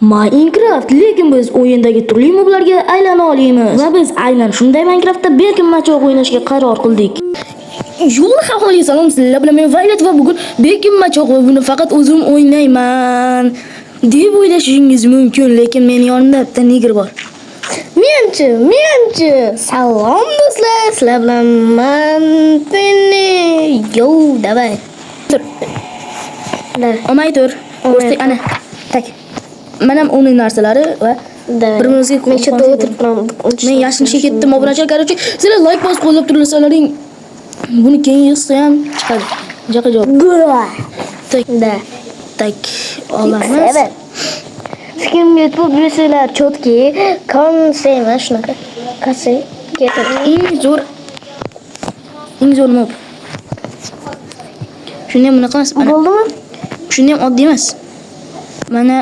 Minecraft, lekin biz o'yindagi turli moblarga aylana olamiz. Va biz aynan shunday Minecraftda Berkin machoq o'ynashga qaror qildik. Yo'q, aholi salom, sizlar bilan men Violet va bugun Berkin machoq va buni faqat o'zim o'ynayman deb o'ylashingiz mumkin, lekin men yonimda bitta nigr bor. Menchi. Salom do'stlar, sizlar bilan men Penny. Yo, davay. Tur. Omay tur. O'rtak ana. Tak. Mana uning narsalari va birimizga ko'chada o'tiribman. Men yashinishga ketdim, obunachilar. Короче, sizlar like bosib qo'llab turlasalaring buni keyin yig'sa ham chiqadi. Jaqa javob. Tak. Olamiz. Fikrim YouTube videolar chotki, konseyma shunaqa. Qasay ketadi. Eng zo'r mob. Shuni ham bunaqa emas. Bo'ldimi? Shuni ham oddiy emas. Mana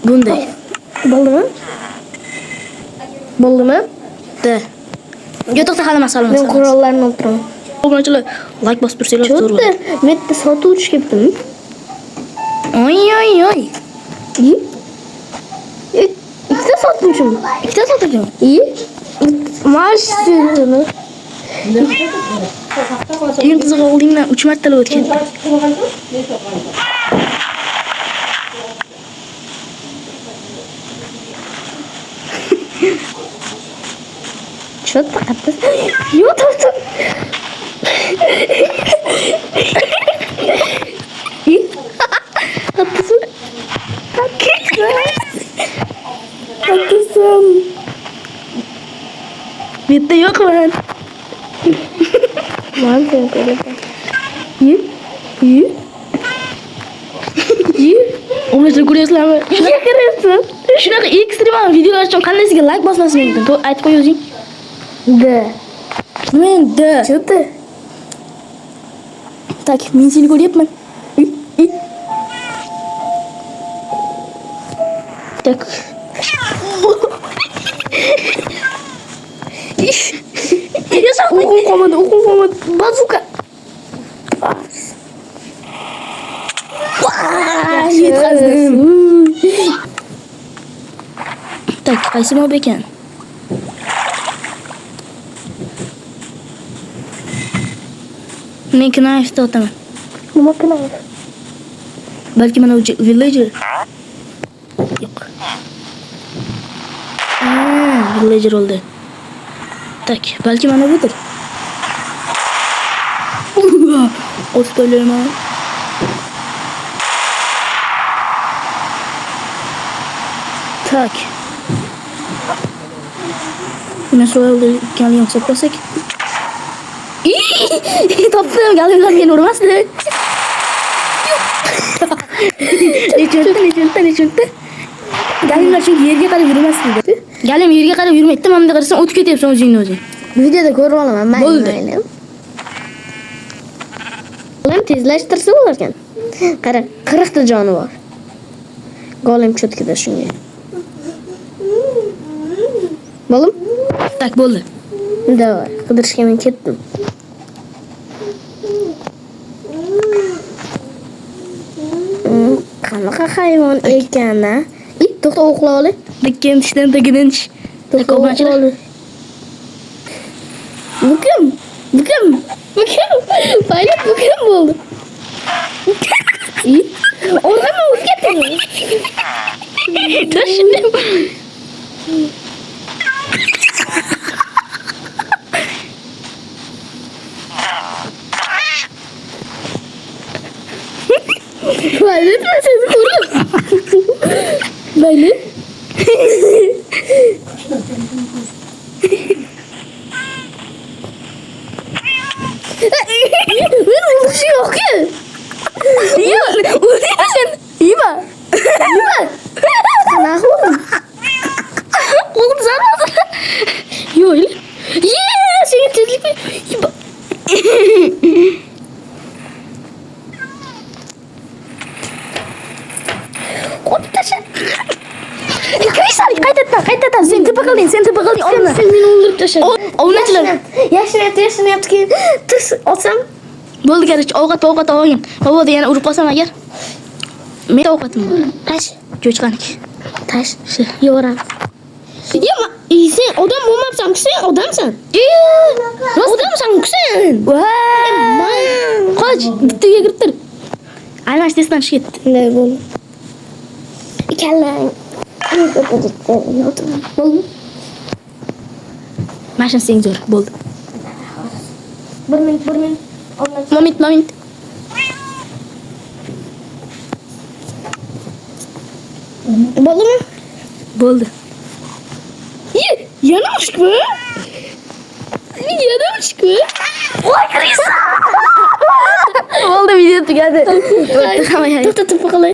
bunday. Bo'ldimi? Da. Yo'qda hali masalan. Men qurollarni o'tiraman. Obunachilar like bosib tursanglar zo'r bo'ladi. Men bitta sotib o'tish keptim. Oy. İkide satmışım. İyi. Maaşını. Eng qiziq oldingdan 3 martalab o'tgan. Çok tatlı. Yok tatlı. Tatlısın. Tatlısın. Bitti yok lan. Mantım böyle. İyi. Obunachilar ko'ryapsizlarmi? Shunaqa ko'ryapsiz. Shunaqa ekstremal videolar uchun qandaysiga like bosmasam mumkin. Aytib qo'y o'zing. Men da. Cho'ta. Tak, men seni ko'ryapman. Tak. O'qim qolmadi. Bazuka. Yetqazdim. Tak, qaysi mob ekan? Men knife'ni otaman. Nima knife? Balki mana villager. Yo'q. Villager oldu. Tak, balki mana budur. Otib qo'ylayman. Tak. Buni so'yildi ekanligini hisoblasak. Topdim, galimlar meni urmasdi. Nechunta. Galimlar çünkü yerga qarab yurmasdi dedi. Galim yerga qarab yurmaydi, mana bunday qarasang o'tib ketyapsan o'zingni o'zing. Videoda ko'rib olaman, mayli. Golem tezlashtirsa bo'lar ekan. Qara, 40 ta joni bor. Golem cho'tkida shunga. Bo'lim? Tak, bo'ldi. Davay, qidirishga men ketdim. Qanaqa hayvon ekan-a? To'xta, o'qla ol. Lekin tishdan tagininch. To'xta, o'qla ol. Bukim. Paylat bukim bo'ldi. O'rg'ama o'zgartdi. Tashindim. Paylat mı siz kurun? Böyle. Bir şey yok ki. İyi mi? Uyuyorsun. İyi mi? Ne yapıyorsun? Oğlum sen ne yapıyorsun? Yok öyle. Seni tezlik mi? İyi bak. Qaytadan. Sen tepa qilding. Sen meni o'ldirib tashlading. Obunachilar. Yashiryapti keyin tis olsam. Bo'ldi, garchi ovqat olgin. Bobo yana urib qolsam agar. Men ovqatim bor. Qash. Cho'chqaniki. Taş. Yoram. Ya sen odam bo'lmabsan, sen odamsan. Odamsan, sen. Qoch, bitta uyga kirib tur. Aylash testdan chiqib ketdi. Ne bo'ldi? Kallang. Bo'ldimi? Mashina seng zo'r, bo'ldi. 1 minut. Moment. Bo'ldimi? Bo'ldi. Yana ushku. Voy Krisa. Bo'ldi, video tugadi. To'xtatib qolay.